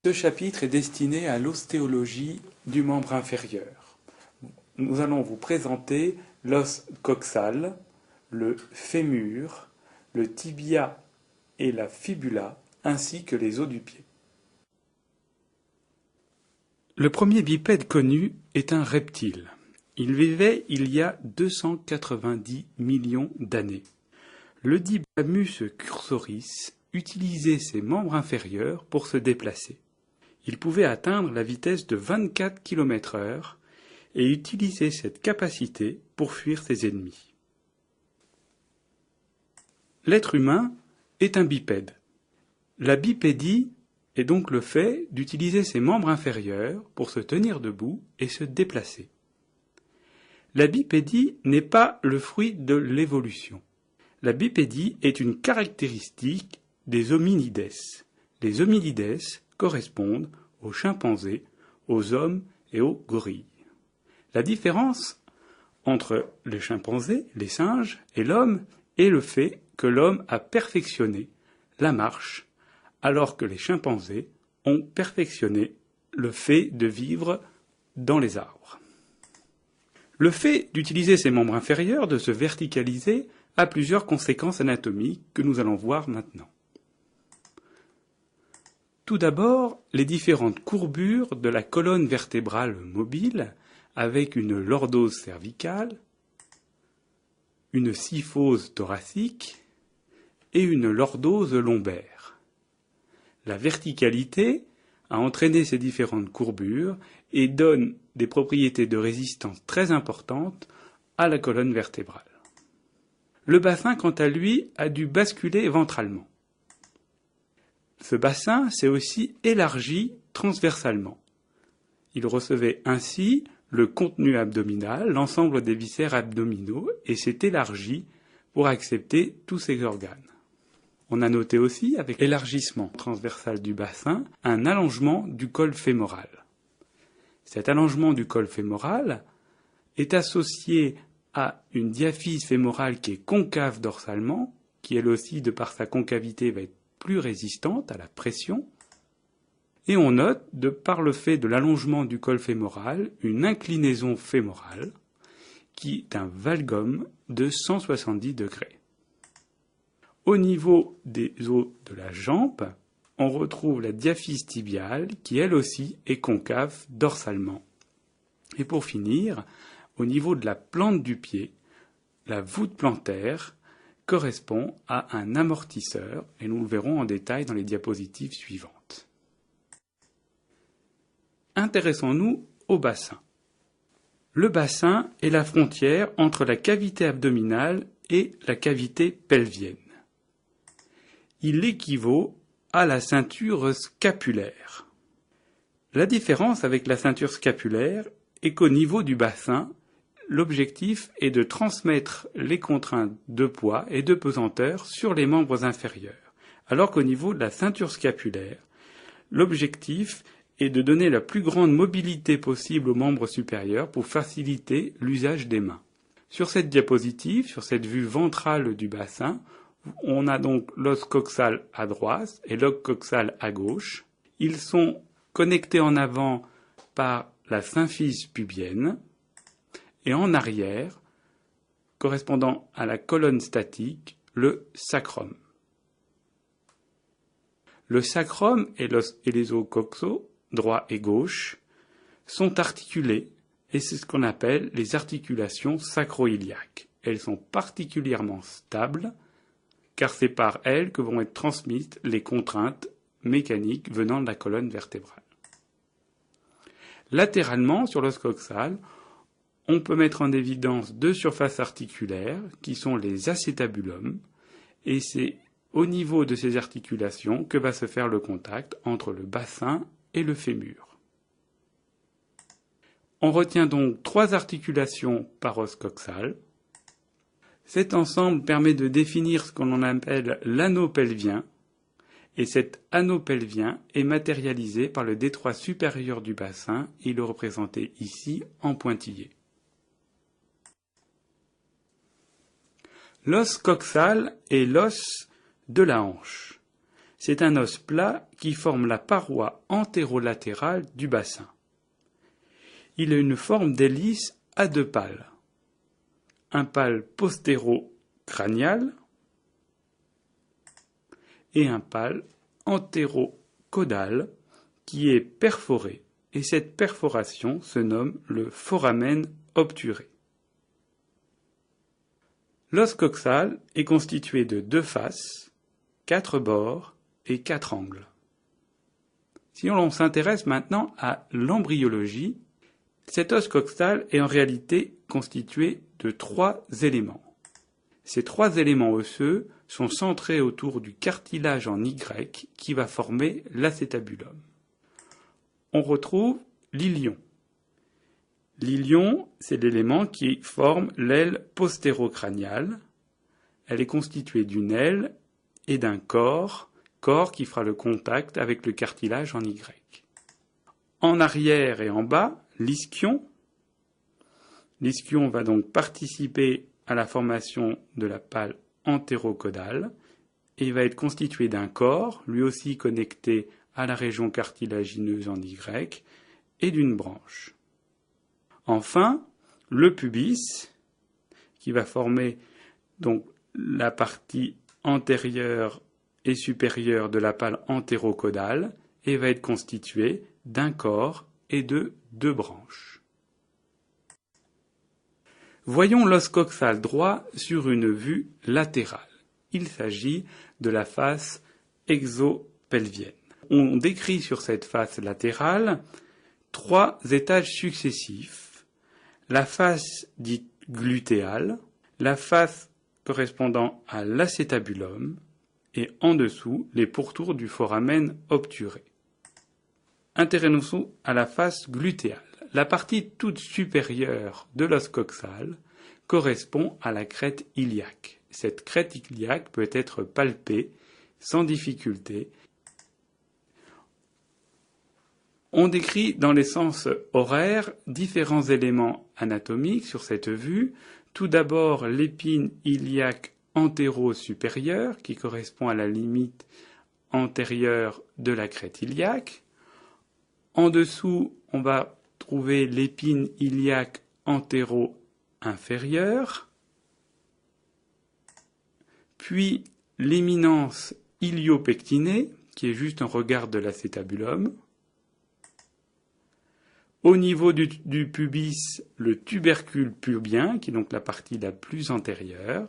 Ce chapitre est destiné à l'ostéologie du membre inférieur. Nous allons vous présenter l'os coxal, le fémur, le tibia et la fibula, ainsi que les os du pied. Le premier bipède connu est un reptile. Il vivait il y a 290 millions d'années. Le Dibamus cursoris utilisait ses membres inférieurs pour se déplacer. Il pouvait atteindre la vitesse de 24 km/h et utiliser cette capacité pour fuir ses ennemis. L'être humain est un bipède. La bipédie est donc le fait d'utiliser ses membres inférieurs pour se tenir debout et se déplacer. La bipédie n'est pas le fruit de l'évolution. La bipédie est une caractéristique des hominides. Les hominides correspondent aux chimpanzés, aux hommes et aux gorilles. La différence entre les chimpanzés, les singes et l'homme est le fait que l'homme a perfectionné la marche, alors que les chimpanzés ont perfectionné le fait de vivre dans les arbres. Le fait d'utiliser ses membres inférieurs, de se verticaliser, a plusieurs conséquences anatomiques que nous allons voir maintenant. Tout d'abord, les différentes courbures de la colonne vertébrale mobile, avec une lordose cervicale, une syphose thoracique et une lordose lombaire. La verticalité a entraîné ces différentes courbures et donne des propriétés de résistance très importantes à la colonne vertébrale. Le bassin, quant à lui, a dû basculer ventralement. Ce bassin s'est aussi élargi transversalement. Il recevait ainsi le contenu abdominal, l'ensemble des viscères abdominaux, et s'est élargi pour accepter tous ces organes. On a noté aussi, avec l'élargissement transversal du bassin, un allongement du col fémoral. Cet allongement du col fémoral est associé à une diaphyse fémorale qui est concave dorsalement, qui elle aussi, de par sa concavité, va être plus résistante à la pression. Et on note, de par le fait de l'allongement du col fémoral, une inclinaison fémorale qui est un valgum de 170 degrés. Au niveau des os de la jambe, on retrouve la diaphyse tibiale qui elle aussi est concave dorsalement. Et pour finir, au niveau de la plante du pied, la voûte plantaire correspond à un amortisseur et nous le verrons en détail dans les diapositives suivantes. Intéressons-nous au bassin. Le bassin est la frontière entre la cavité abdominale et la cavité pelvienne. Il équivaut à la ceinture scapulaire. La différence avec la ceinture scapulaire est qu'au niveau du bassin, l'objectif est de transmettre les contraintes de poids et de pesanteur sur les membres inférieurs, alors qu'au niveau de la ceinture scapulaire, l'objectif est de donner la plus grande mobilité possible aux membres supérieurs pour faciliter l'usage des mains. Sur cette diapositive, sur cette vue ventrale du bassin, on a donc l'os coxal à droite et l'os coxal à gauche. Ils sont connectés en avant par la symphyse pubienne et en arrière, correspondant à la colonne statique, le sacrum. Le sacrum et les os coxaux, droit et gauche, sont articulés et c'est ce qu'on appelle les articulations sacro-iliaques. Elles sont particulièrement stables car c'est par elles que vont être transmises les contraintes mécaniques venant de la colonne vertébrale. Latéralement, sur l'os coxal, on peut mettre en évidence deux surfaces articulaires qui sont les acétabulums et c'est au niveau de ces articulations que va se faire le contact entre le bassin et le fémur. On retient donc trois articulations par os coxal. Cet ensemble permet de définir ce qu'on appelle l'anneau pelvien, et cet anneau pelvien est matérialisé par le détroit supérieur du bassin, il est représenté ici en pointillé. L'os coxal est l'os de la hanche. C'est un os plat qui forme la paroi antérolatérale du bassin. Il a une forme d'hélice à deux pales. Un pal postéro-crânial et un pal antéro-caudal qui est perforé, et cette perforation se nomme le foramen obturé. L'os coxal est constitué de 2 faces, 4 bords et 4 angles. Si on s'intéresse maintenant à l'embryologie, cet os coxal est en réalité constitué de 3 éléments. Ces 3 éléments osseux sont centrés autour du cartilage en Y qui va former l'acétabulum. On retrouve l'ilion. L'ilion, c'est l'élément qui forme l'aile postérocrâniale. Elle est constituée d'une aile et d'un corps qui fera le contact avec le cartilage en Y. En arrière et en bas, l'ischion. L'ischion va donc participer à la formation de la pale antérocaudale et va être constitué d'un corps, lui aussi connecté à la région cartilagineuse en Y, et d'une branche. Enfin, le pubis, qui va former donc la partie antérieure et supérieure de la pale antérocaudale et va être constitué d'un corps et de 2 branches. Voyons l'os coxal droit sur une vue latérale. Il s'agit de la face exopelvienne. On décrit sur cette face latérale 3 étages successifs. La face dite glutéale, la face correspondant à l'acétabulum et en dessous les pourtours du foramen obturé. Intéressons-nous à la face glutéale. La partie toute supérieure de l'os coxal correspond à la crête iliaque. Cette crête iliaque peut être palpée sans difficulté. On décrit dans les sens horaires différents éléments anatomiques sur cette vue. Tout d'abord l'épine iliaque antéro-supérieure qui correspond à la limite antérieure de la crête iliaque. En dessous, on va trouver l'épine iliaque antéro-inférieure, puis l'éminence iliopectinée, qui est juste un regard de l'acétabulum. Au niveau du pubis, le tubercule pubien, qui est donc la partie la plus antérieure.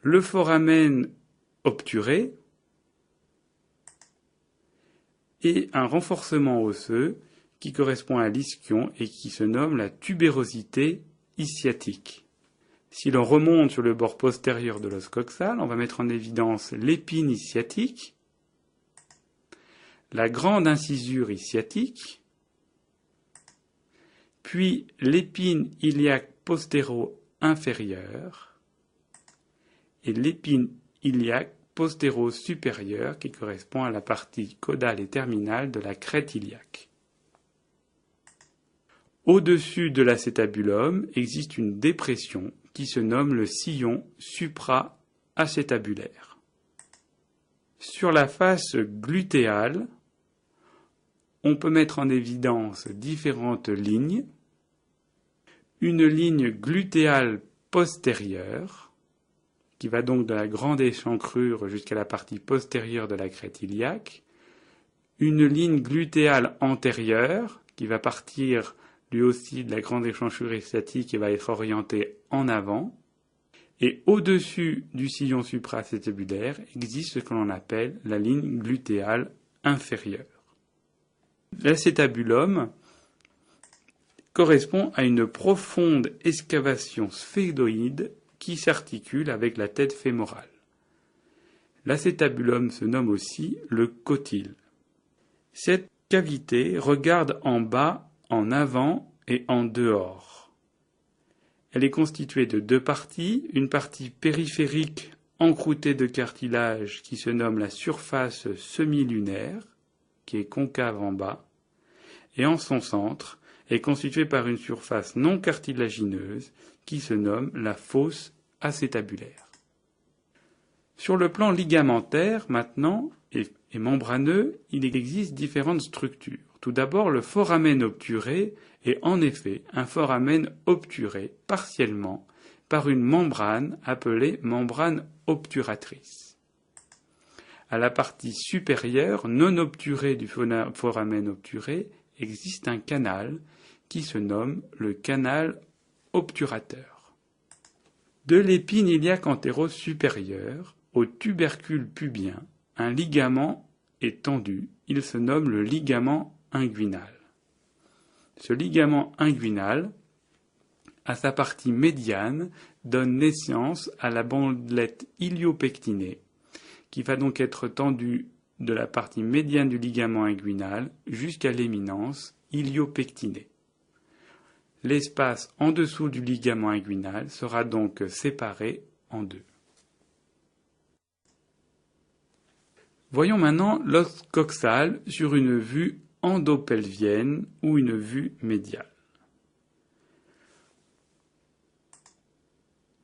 Le foramen obturé, et un renforcement osseux qui correspond à l'ischion et qui se nomme la tubérosité ischiatique. Si l'on remonte sur le bord postérieur de l'os coxal, on va mettre en évidence l'épine ischiatique, la grande incisure ischiatique, puis l'épine iliaque postéro-inférieure et l'épine iliaque postéro-supérieure qui correspond à la partie caudale et terminale de la crête iliaque. Au-dessus de l'acétabulum existe une dépression qui se nomme le sillon supra-acétabulaire. Sur la face glutéale, on peut mettre en évidence différentes lignes. Une ligne glutéale postérieure, qui va donc de la grande échancrure jusqu'à la partie postérieure de la crête iliaque, une ligne glutéale antérieure, qui va partir lui aussi de la grande échancrure ischiatique et va être orientée en avant, et au-dessus du sillon supracétabulaire existe ce que l'on appelle la ligne glutéale inférieure. L'acétabulum correspond à une profonde excavation sphénoïde qui s'articule avec la tête fémorale. L'acétabulum se nomme aussi le cotyle. Cette cavité regarde en bas, en avant et en dehors. Elle est constituée de 2 parties, une partie périphérique encroûtée de cartilage qui se nomme la surface semi-lunaire, qui est concave en bas, et en son centre est constituée par une surface non cartilagineuse qui se nomme la fosse acétabulaire. Sur le plan ligamentaire, maintenant, et membraneux, il existe différentes structures. Tout d'abord, le foramen obturé est en effet un foramen obturé partiellement par une membrane appelée membrane obturatrice. À la partie supérieure, non obturée du foramen obturé, existe un canal qui se nomme le canal obturateur. De l'épine iliaque antéro-supérieure au tubercule pubien, un ligament est tendu, il se nomme le ligament inguinal. Ce ligament inguinal, à sa partie médiane, donne naissance à la bandelette iliopectinée, qui va donc être tendue de la partie médiane du ligament inguinal jusqu'à l'éminence iliopectinée. L'espace en dessous du ligament inguinal sera donc séparé en deux. Voyons maintenant l'os coxal sur une vue endopelvienne ou une vue médiale.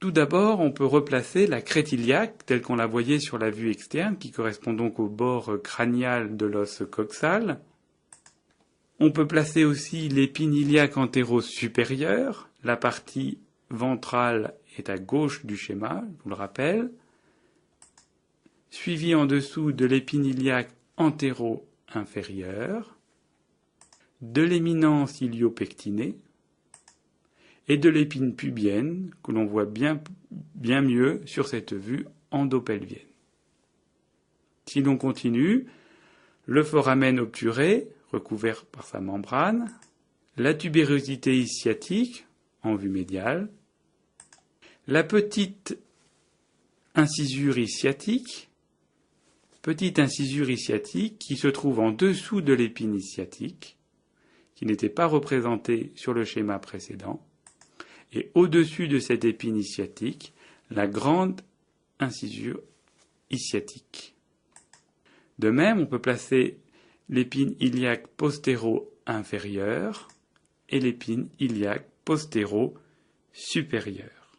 Tout d'abord, on peut replacer la crête iliaque telle qu'on la voyait sur la vue externe, qui correspond donc au bord crânial de l'os coxal. On peut placer aussi l'épine iliaque antéro-supérieure, la partie ventrale est à gauche du schéma, je vous le rappelle, suivi en dessous de l'épine iliaque antéro-inférieure, de l'éminence iliopectinée et de l'épine pubienne, que l'on voit bien mieux sur cette vue endopelvienne. Si l'on continue, le foramen obturé, recouvert par sa membrane, la tubérosité ischiatique, en vue médiale, la petite incisure ischiatique qui se trouve en dessous de l'épine ischiatique, qui n'était pas représentée sur le schéma précédent, et au-dessus de cette épine ischiatique, la grande incisure ischiatique. De même, on peut placer l'épine iliaque postéro-inférieure et l'épine iliaque postéro-supérieure.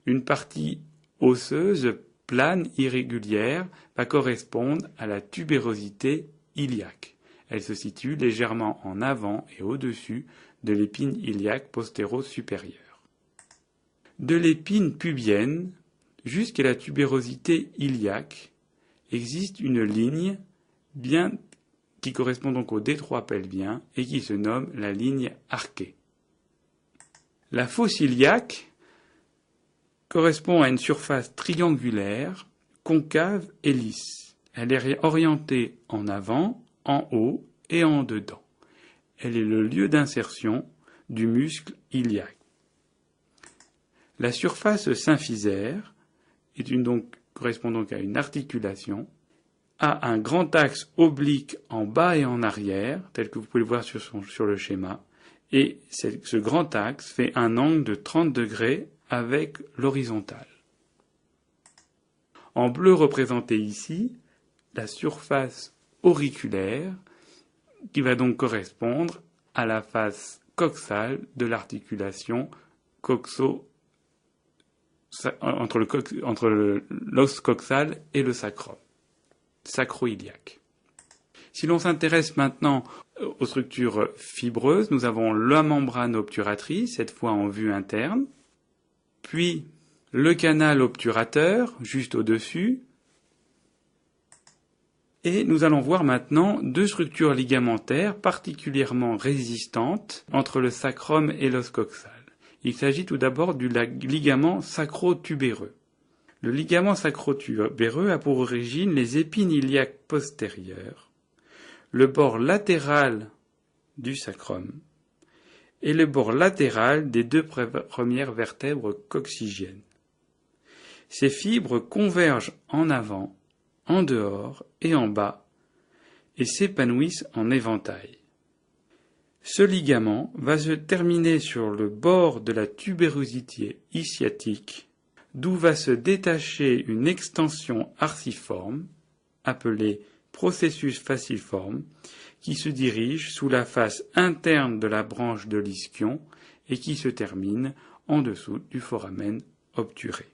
Une partie osseuse plane irrégulière va correspondre à la tubérosité iliaque. Elle se situe légèrement en avant et au-dessus de l'épine iliaque postéro-supérieure. De l'épine pubienne jusqu'à la tubérosité iliaque existe une ligne qui correspond donc au détroit pelvien et qui se nomme la ligne arquée. La fosse iliaque correspond à une surface triangulaire, concave et lisse. Elle est orientée en avant, en haut et en dedans. Elle est le lieu d'insertion du muscle iliaque. La surface symphysaire correspond donc à une articulation, a un grand axe oblique en bas et en arrière, tel que vous pouvez le voir sur le schéma, et ce grand axe fait un angle de 30 degrés avec l'horizontale. En bleu représenté ici, la surface auriculaire, qui va donc correspondre à la face coxale de l'articulation entre l'os coxal et le sacrum, sacro-iliaque. Si l'on s'intéresse maintenant aux structures fibreuses, nous avons la membrane obturatrice, cette fois en vue interne, puis le canal obturateur, juste au-dessus, et nous allons voir maintenant deux structures ligamentaires particulièrement résistantes entre le sacrum et l'os coxal. Il s'agit tout d'abord du ligament sacro-tubéreux. Le ligament sacro-tubéreux a pour origine les épines iliaques postérieures, le bord latéral du sacrum et le bord latéral des deux premières vertèbres coxygènes. Ces fibres convergent en avant, en dehors et en bas, et s'épanouissent en éventail. Ce ligament va se terminer sur le bord de la tubérosité ischiatique, d'où va se détacher une extension arciforme, appelée processus falciforme, qui se dirige sous la face interne de la branche de l'ischion et qui se termine en dessous du foramen obturé.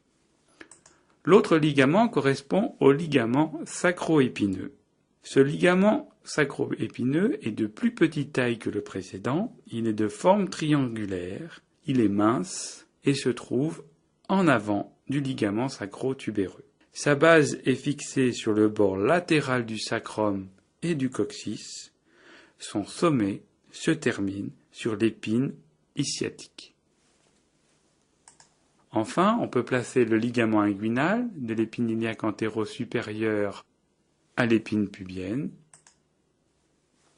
L'autre ligament correspond au ligament sacro-épineux. Ce ligament sacro-épineux est de plus petite taille que le précédent, il est de forme triangulaire, il est mince et se trouve en avant du ligament sacro-tubéreux. Sa base est fixée sur le bord latéral du sacrum et du coccyx. Son sommet se termine sur l'épine ischiatique. Enfin, on peut placer le ligament inguinal de l'épine iliaque antéro-supérieure à l'épine pubienne.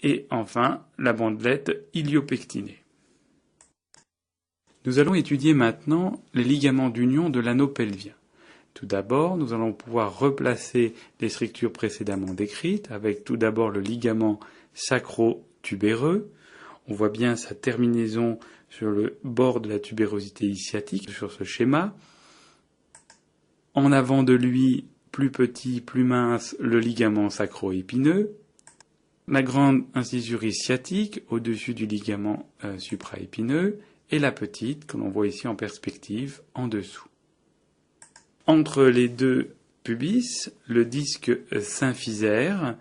Et enfin, la bandelette iliopectinée. Nous allons étudier maintenant les ligaments d'union de l'anneau pelvien. Tout d'abord, nous allons pouvoir replacer les structures précédemment décrites avec tout d'abord le ligament sacro-tubéreux. On voit bien sa terminaison sur le bord de la tubérosité ischiatique sur ce schéma. En avant de lui, plus petit, plus mince, le ligament sacro-épineux. La grande incisure ischiatique au-dessus du ligament supraépineux et la petite que l'on voit ici en perspective en dessous. Entre les deux pubis, le disque symphysaire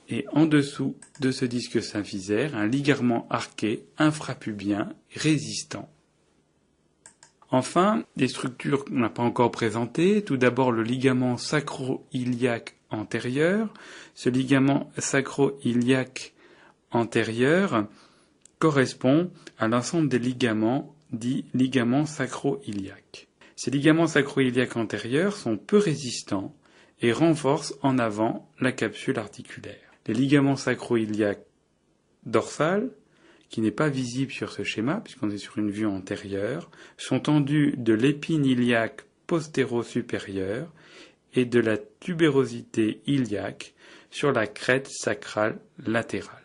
et en dessous de ce disque symphysaire, un ligament arqué infrapubien résistant. Enfin, des structures qu'on n'a pas encore présentées. Tout d'abord, le ligament sacro-iliaque antérieur. Ce ligament sacro-iliaque antérieur correspond à l'ensemble des ligaments dits ligaments sacro-iliaques. Ces ligaments sacro-iliaques antérieurs sont peu résistants et renforcent en avant la capsule articulaire. Les ligaments sacro-iliaques dorsales, qui n'est pas visible sur ce schéma puisqu'on est sur une vue antérieure, sont tendus de l'épine iliaque postéro-supérieure et de la tubérosité iliaque sur la crête sacrale latérale.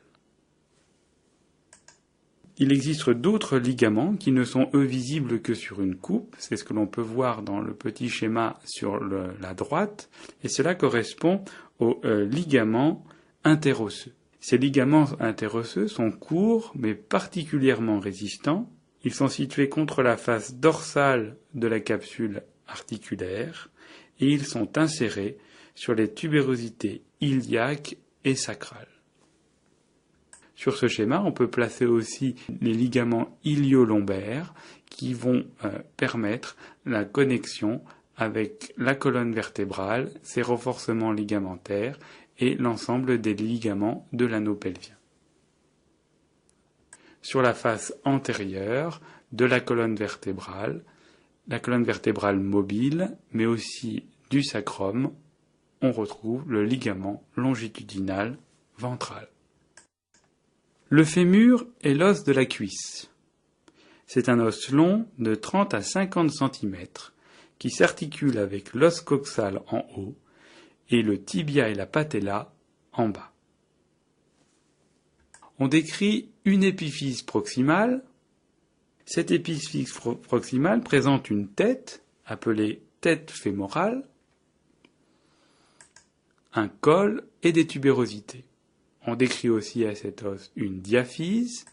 Il existe d'autres ligaments qui ne sont eux visibles que sur une coupe, c'est ce que l'on peut voir dans le petit schéma sur la droite, et cela correspond aux ligaments interosseux. Ces ligaments interosseux sont courts mais particulièrement résistants. Ils sont situés contre la face dorsale de la capsule articulaire et ils sont insérés sur les tubérosités iliaques et sacrales. Sur ce schéma, on peut placer aussi les ligaments ilio-lombaires qui vont permettre la connexion avec la colonne vertébrale, ses renforcements ligamentaires et l'ensemble des ligaments de l'anneau pelvien. Sur la face antérieure de la colonne vertébrale mobile, mais aussi du sacrum, on retrouve le ligament longitudinal ventral. Le fémur est l'os de la cuisse. C'est un os long de 30 à 50 cm qui s'articule avec l'os coxal en haut et le tibia et la patella en bas. On décrit une épiphyse proximale. Cette épiphyse proximale présente une tête, appelée tête fémorale, un col et des tubérosités. On décrit aussi à cet os une diaphyse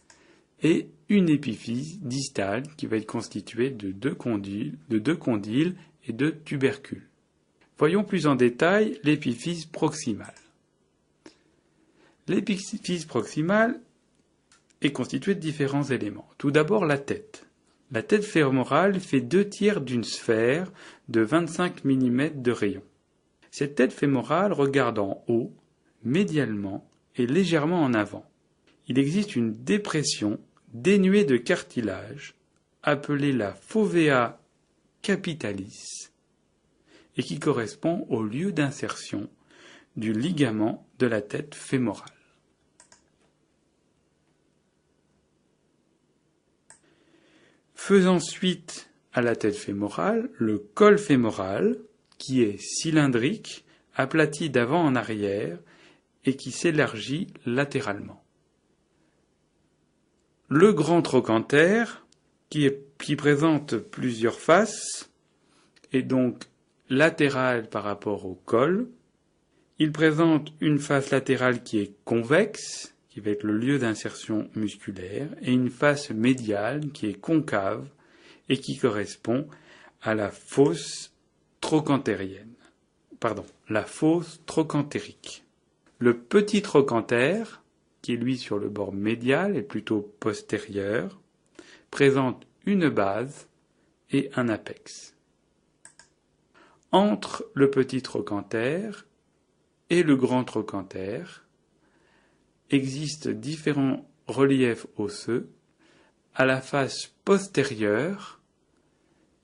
et une épiphyse distale qui va être constituée de deux condyles et de tubercules. Voyons plus en détail l'épiphyse proximale. L'épiphyse proximale est constituée de différents éléments. Tout d'abord la tête. La tête fémorale fait 2/3 d'une sphère de 25 mm de rayon. Cette tête fémorale regarde en haut, médialement et légèrement en avant. Il existe une dépression dénuée de cartilage, appelée la fovea capitalis, et qui correspond au lieu d'insertion du ligament de la tête fémorale. Faisant suite à la tête fémorale, le col fémoral, qui est cylindrique, aplati d'avant en arrière, et qui s'élargit latéralement. Le grand trochanter, qui présente plusieurs faces, est donc latéral par rapport au col. Il présente une face latérale qui est convexe, qui va être le lieu d'insertion musculaire, et une face médiale qui est concave et qui correspond à la fosse trochantérienne. La fosse trochantérique. Le petit trochanter, qui est lui sur le bord médial et plutôt postérieur, présente une base et un apex. Entre le petit trochanter et le grand trochanter existent différents reliefs osseux. À la face postérieure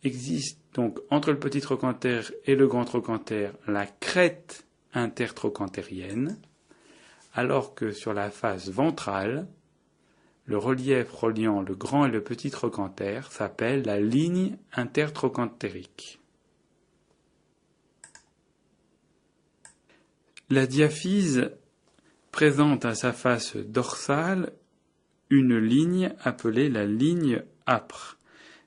existe donc entre le petit trochanter et le grand trochanter la crête intertrochantérienne, alors que sur la face ventrale, le relief reliant le grand et le petit trochanter s'appelle la ligne intertrochantérique. La diaphyse présente à sa face dorsale une ligne appelée la ligne âpre.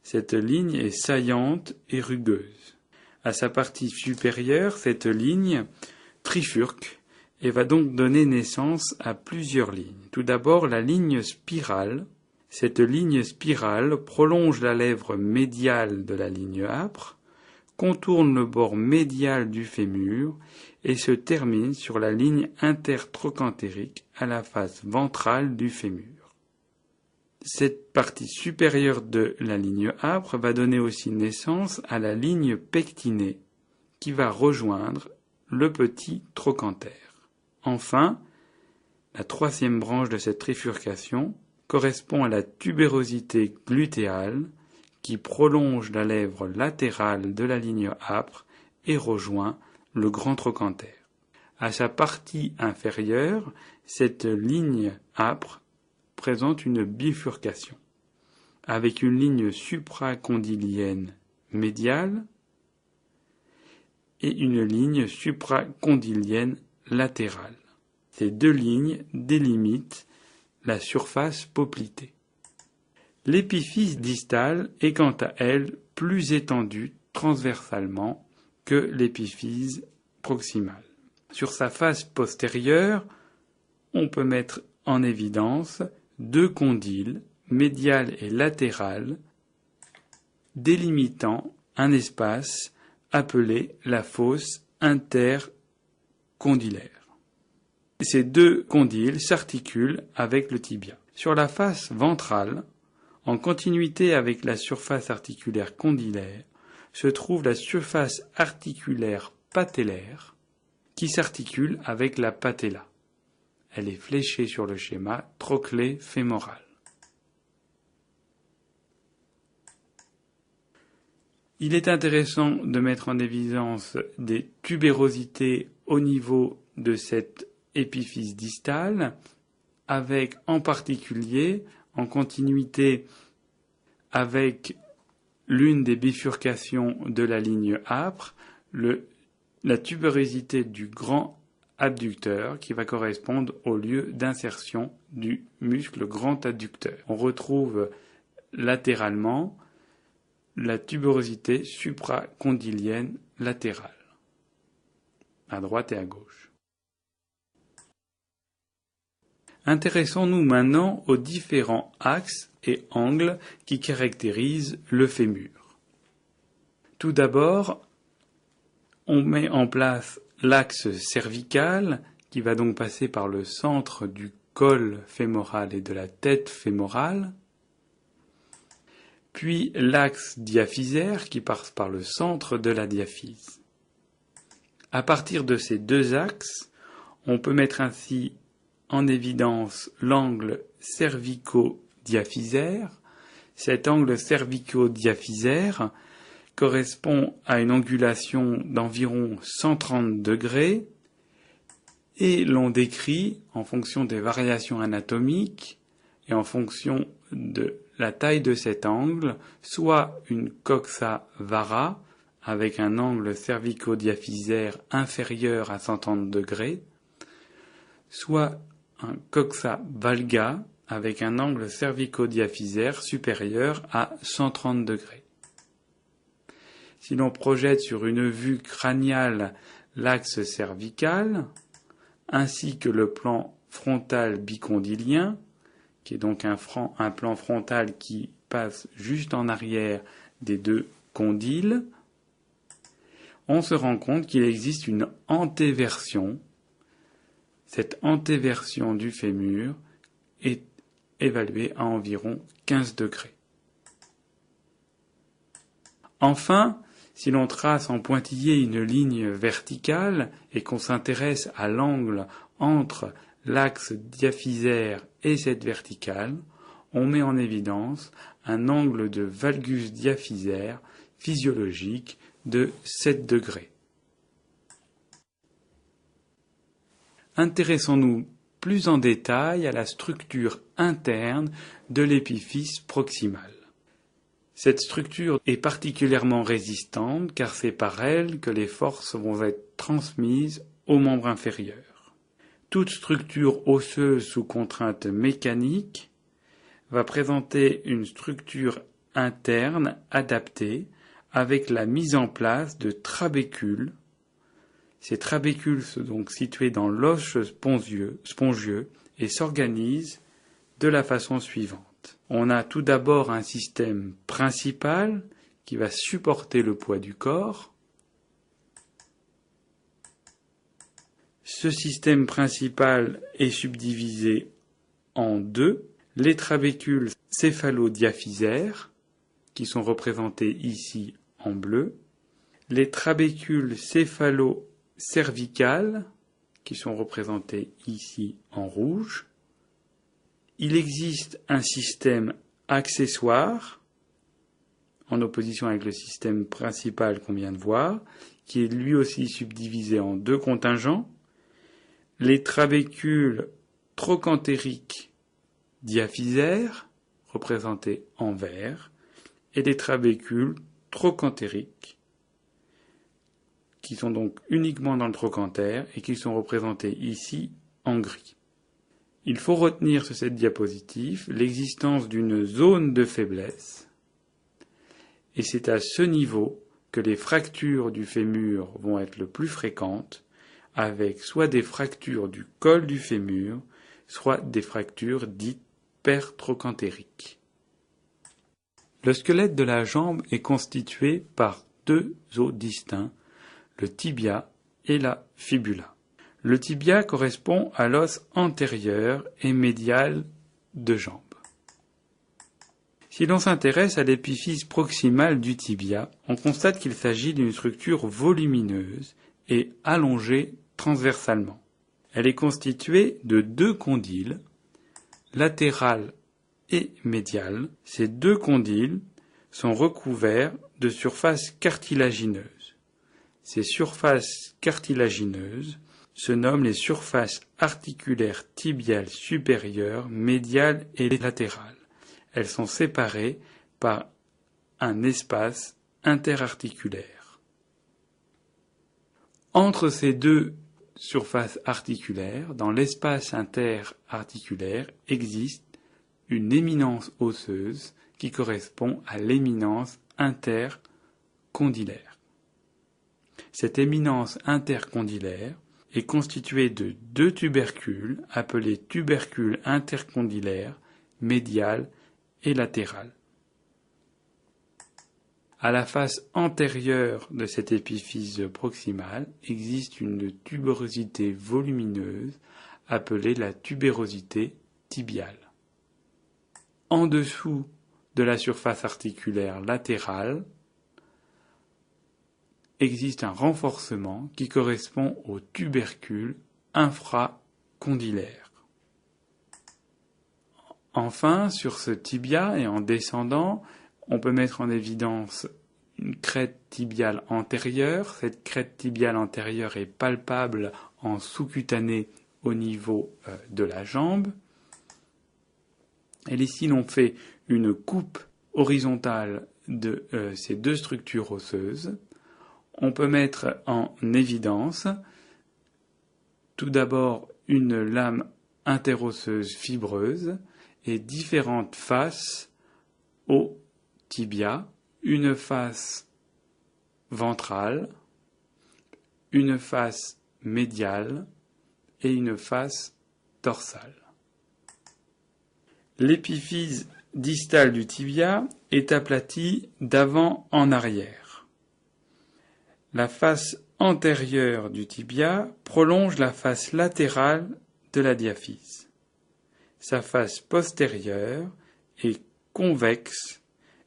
Cette ligne est saillante et rugueuse. À sa partie supérieure, cette ligne trifurque et va donc donner naissance à plusieurs lignes. Tout d'abord, la ligne spirale. Cette ligne spirale prolonge la lèvre médiale de la ligne âpre, contourne le bord médial du fémur et se termine sur la ligne intertrochantérique à la face ventrale du fémur. Cette partie supérieure de la ligne âpre va donner aussi naissance à la ligne pectinée qui va rejoindre le petit trochanter. Enfin, la troisième branche de cette trifurcation correspond à la tubérosité glutéale qui prolonge la lèvre latérale de la ligne âpre et rejoint le grand trochanter. À sa partie inférieure, cette ligne âpre présente une bifurcation, avec une ligne supracondylienne médiale et une ligne supracondylienne latérale. Ces deux lignes délimitent la surface poplitée. L'épiphyse distale est quant à elle plus étendue transversalement que l'épiphyse proximale. Sur sa face postérieure, on peut mettre en évidence deux condyles, médial et latéral, délimitant un espace appelé la fosse intercondylaire. Ces deux condyles s'articulent avec le tibia. Sur la face ventrale, en continuité avec la surface articulaire condylaire, se trouve la surface articulaire patellaire qui s'articule avec la patella. Elle est fléchée sur le schéma trochlée fémorale. Il est intéressant de mettre en évidence des tubérosités au niveau de cette épiphyse distale, avec en particulier, en continuité avec l'une des bifurcations de la ligne âpre, la tubérosité du grand abducteur qui va correspondre au lieu d'insertion du muscle grand adducteur. On retrouve latéralement la tubérosité supracondylienne latérale, à droite et à gauche. Intéressons-nous maintenant aux différents axes et angles qui caractérisent le fémur. Tout d'abord, on met en place l'axe cervical qui va donc passer par le centre du col fémoral et de la tête fémorale, puis l'axe diaphysaire qui passe par le centre de la diaphyse. À partir de ces deux axes, on peut mettre ainsi en évidence l'angle cervico-diaphysaire. Cet angle cervico-diaphysaire correspond à une angulation d'environ 130 degrés et l'on décrit, en fonction des variations anatomiques et en fonction de la taille de cet angle, soit une coxa vara avec un angle cervico-diaphysaire inférieur à 130 degrés, soit un coxa valga avec un angle cervico-diaphysaire supérieur à 130 degrés. Si l'on projette sur une vue crâniale l'axe cervical, ainsi que le plan frontal bicondylien, qui est donc un plan frontal qui passe juste en arrière des deux condyles, on se rend compte qu'il existe une antéversion. Cette antéversion du fémur est évaluée à environ 15 degrés. Enfin, si l'on trace en pointillé une ligne verticale et qu'on s'intéresse à l'angle entre l'axe diaphysaire et cette verticale, on met en évidence un angle de valgus diaphysaire physiologique de 7 degrés. Intéressons-nous plus en détail à la structure interne de l'épiphyse proximale. Cette structure est particulièrement résistante car c'est par elle que les forces vont être transmises aux membres inférieurs. Toute structure osseuse sous contrainte mécanique va présenter une structure interne adaptée avec la mise en place de trabécules. Ces trabécules sont donc situés dans l'os spongieux et s'organisent de la façon suivante. On a tout d'abord un système principal qui va supporter le poids du corps. Ce système principal est subdivisé en deux. Les trabécules céphalodiaphysaires, qui sont représentés ici en bleu, les trabécules céphalo-cervicales, qui sont représentés ici en rouge. Il existe un système accessoire, en opposition avec le système principal qu'on vient de voir, qui est lui aussi subdivisé en deux contingents, les trabécules trochantériques diaphysaires, représentés en vert, et les trabécules trochantériques, qui sont donc uniquement dans le trochanter et qui sont représentés ici en gris. Il faut retenir sur cette diapositive l'existence d'une zone de faiblesse, et c'est à ce niveau que les fractures du fémur vont être le plus fréquentes, avec soit des fractures du col du fémur, soit des fractures dites pertrochantériques. Le squelette de la jambe est constitué par deux os distincts, le tibia et la fibula. Le tibia correspond à l'os antérieur et médial de jambe. Si l'on s'intéresse à l'épiphyse proximale du tibia, on constate qu'il s'agit d'une structure volumineuse et allongée transversalement. Elle est constituée de deux condyles, latéral et médial. Ces deux condyles sont recouverts de surfaces cartilagineuses. Ces surfaces cartilagineuses se nomment les surfaces articulaires tibiales supérieures, médiales et latérales. Elles sont séparées par un espace interarticulaire. Entre ces deux surfaces articulaires, dans l'espace interarticulaire, existe une éminence osseuse qui correspond à l'éminence intercondylaire. Cette éminence intercondylaire est constituée de deux tubercules appelés tubercules intercondylaires médial et latéral. À la face antérieure de cette épiphyse proximale existe une tubérosité volumineuse appelée la tubérosité tibiale. En dessous de la surface articulaire latérale existe un renforcement qui correspond au tubercule infracondylaire. Enfin, sur ce tibia et en descendant, on peut mettre en évidence une crête tibiale antérieure. Cette crête tibiale antérieure est palpable en sous-cutané au niveau de la jambe. Et ici, l'on fait une coupe horizontale de ces deux structures osseuses. On peut mettre en évidence tout d'abord une lame interosseuse fibreuse et différentes faces au tibia, une face ventrale, une face médiale et une face dorsale. L'épiphyse distale du tibia est aplatie d'avant en arrière. La face antérieure du tibia prolonge la face latérale de la diaphyse. Sa face postérieure est convexe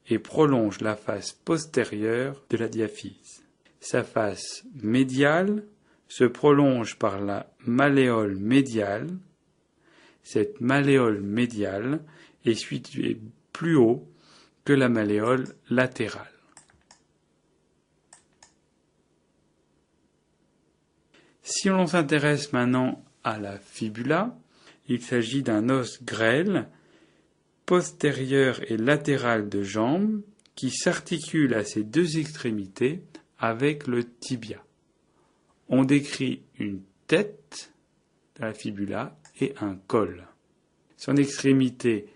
et prolonge la face postérieure de la diaphyse. Sa face médiale se prolonge par la malléole médiale. Cette malléole médiale est située plus haut que la malléole latérale. Si l'on s'intéresse maintenant à la fibula, il s'agit d'un os grêle, postérieur et latéral de jambe, qui s'articule à ses deux extrémités avec le tibia. On décrit une tête de la fibula et un col. Son extrémité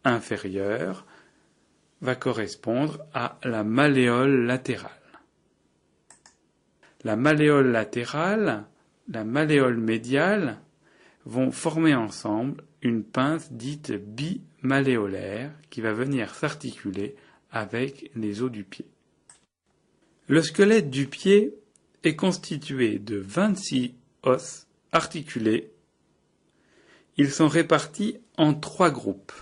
inférieure va correspondre à la malléole latérale. La malléole latérale, la malléole médiale vont former ensemble une pince dite bimalléolaire qui va venir s'articuler avec les os du pied. Le squelette du pied est constitué de 26 os articulés. Ils sont répartis en 3 groupes.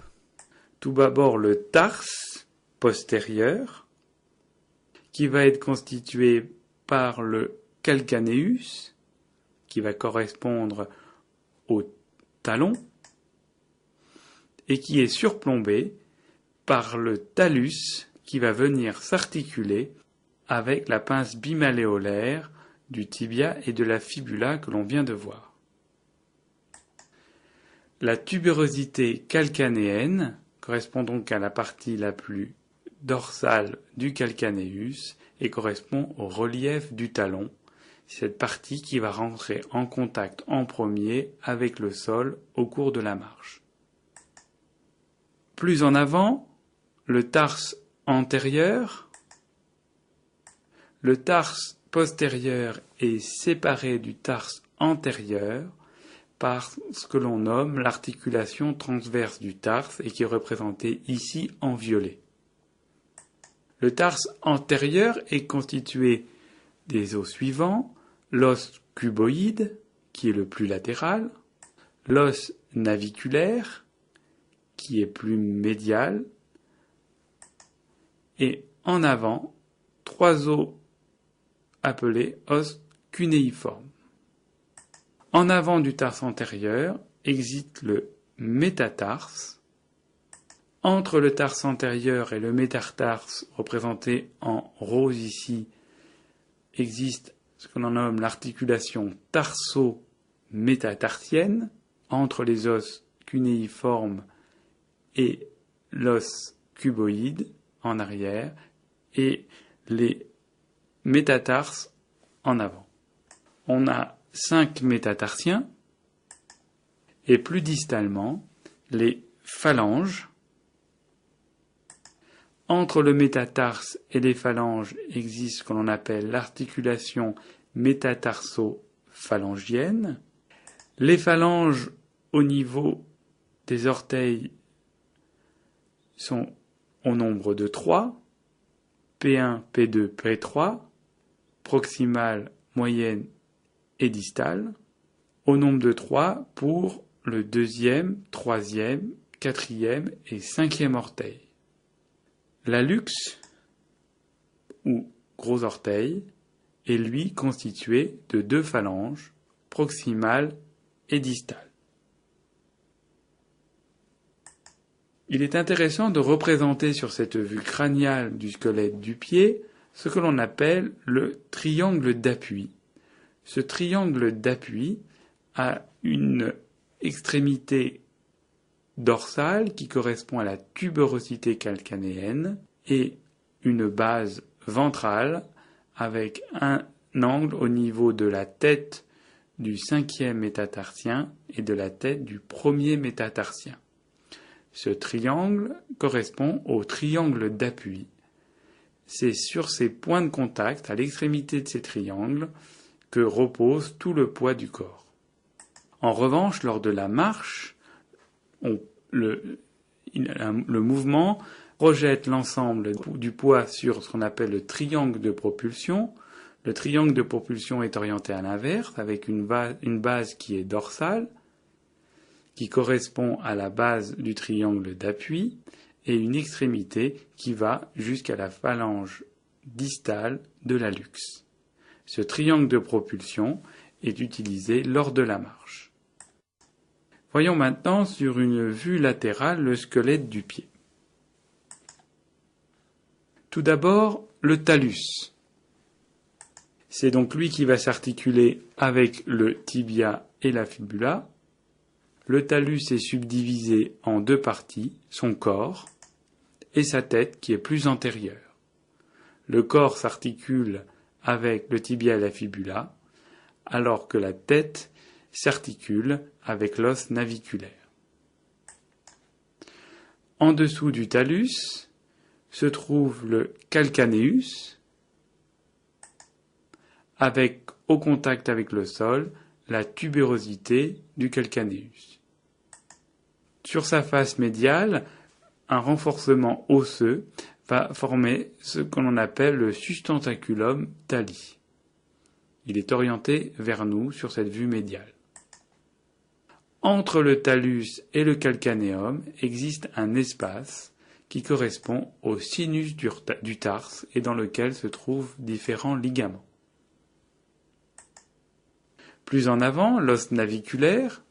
Tout d'abord le tarse postérieur, qui va être constitué par le calcaneus, qui va correspondre au talon, et qui est surplombé par le talus, qui va venir s'articuler avec la pince bimalléolaire du tibia et de la fibula que l'on vient de voir. La tubérosité calcanéenne correspond donc à la partie la plus dorsale du calcaneus et correspond au relief du talon, cette partie qui va rentrer en contact en premier avec le sol au cours de la marche. Plus en avant, le tarse antérieur. Le tarse postérieur est séparé du tarse antérieur par ce que l'on nomme l'articulation transverse du tarse et qui est représentée ici en violet. Le tarse antérieur est constitué des os suivants, l'os cuboïde, qui est le plus latéral, l'os naviculaire, qui est plus médial, et en avant, 3 os appelés os cunéiformes. En avant du tarse antérieur existe le métatarse. Entre le tarse antérieur et le métatarse, représenté en rose ici, existe ce que l'on nomme l'articulation tarso-métatarsienne entre les os cunéiformes et l'os cuboïde en arrière et les métatarses en avant. On a 5 métatarsiens et plus distalement les phalanges. Entre le métatarse et les phalanges existe ce que l'on appelle l'articulation métatarso-phalangienne. Les phalanges au niveau des orteils sont au nombre de 3, P1, P2, P3, proximale, moyenne et distale, au nombre de 3 pour le 2e, 3e, 4e et 5e orteil. L'hallux, ou gros orteil, est lui constitué de 2 phalanges, proximale et distale. Il est intéressant de représenter sur cette vue crâniale du squelette du pied ce que l'on appelle le triangle d'appui. Ce triangle d'appui a une extrémité dorsale qui correspond à la tubérosité calcanéenne et une base ventrale avec un angle au niveau de la tête du 5e métatarsien et de la tête du 1er métatarsien. Ce triangle correspond au triangle d'appui. C'est sur ces points de contact, à l'extrémité de ces triangles, que repose tout le poids du corps. En revanche, lors de la marche, le mouvement projette l'ensemble du poids sur ce qu'on appelle le triangle de propulsion. Le triangle de propulsion est orienté à l'inverse, avec une base qui est dorsale, qui correspond à la base du triangle d'appui, et une extrémité qui va jusqu'à la phalange distale de l'hallux. Ce triangle de propulsion est utilisé lors de la marche. Voyons maintenant sur une vue latérale le squelette du pied. Tout d'abord, le talus. C'est donc lui qui va s'articuler avec le tibia et la fibula. Le talus est subdivisé en deux parties, son corps et sa tête qui est plus antérieure. Le corps s'articule avec le tibia et la fibula, alors que la tête s'articule avec l'os naviculaire. En dessous du talus se trouve le calcaneus, avec au contact avec le sol la tubérosité du calcaneus. Sur sa face médiale, un renforcement osseux va former ce que l'on appelle le sustentaculum thalli. Il est orienté vers nous sur cette vue médiale. Entre le talus et le calcanéum existe un espace qui correspond au sinus du tarse et dans lequel se trouvent différents ligaments. Plus en avant, l'os naviculaire.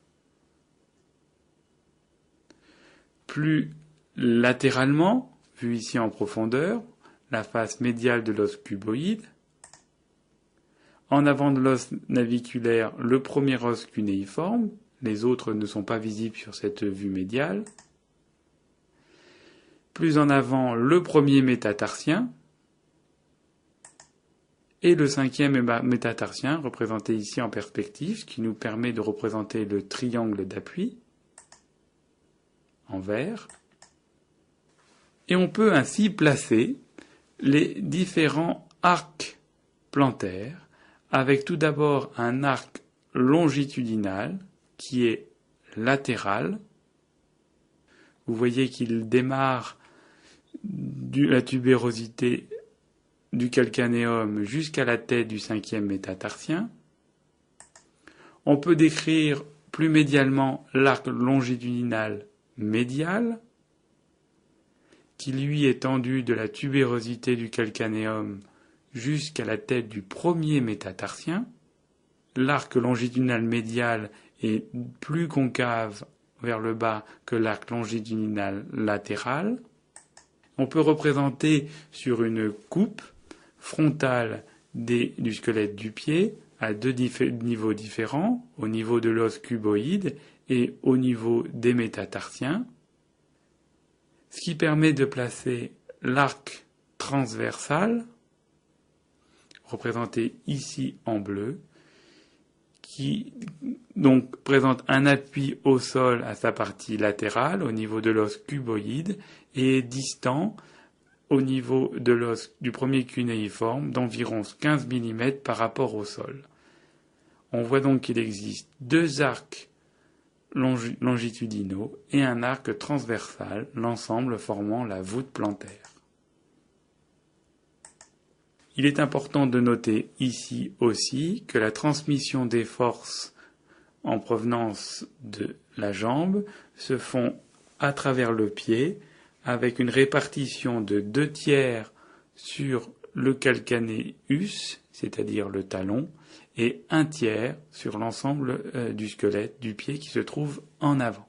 Plus latéralement, vu ici en profondeur, la face médiale de l'os cuboïde. En avant de l'os naviculaire, le premier os cunéiforme. Les autres ne sont pas visibles sur cette vue médiale. Plus en avant, le premier métatarsien. Et le cinquième métatarsien, représenté ici en perspective, ce qui nous permet de représenter le triangle d'appui, en vert. Et on peut ainsi placer les différents arcs plantaires, avec tout d'abord un arc longitudinal, qui est latéral. Vous voyez qu'il démarre de la tubérosité du calcanéum jusqu'à la tête du cinquième métatarsien. On peut décrire plus médialement l'arc longitudinal médial, qui lui est tendu de la tubérosité du calcanéum jusqu'à la tête du premier métatarsien. L'arc longitudinal médial est plus concave vers le bas que l'arc longitudinal latéral. On peut représenter sur une coupe frontale du squelette du pied à deux niveaux différents, au niveau de l'os cuboïde et au niveau des métatarsiens, ce qui permet de placer l'arc transversal, représenté ici en bleu, qui donc présente un appui au sol à sa partie latérale, au niveau de l'os cuboïde, et est distant au niveau de l'os du premier cunéiforme d'environ 15 mm par rapport au sol. On voit donc qu'il existe deux arcs longitudinaux et un arc transversal, l'ensemble formant la voûte plantaire. Il est important de noter ici aussi que la transmission des forces en provenance de la jambe se font à travers le pied avec une répartition de 2/3 sur le calcaneus, c'est-à-dire le talon, et 1/3 sur l'ensemble du squelette du pied qui se trouve en avant.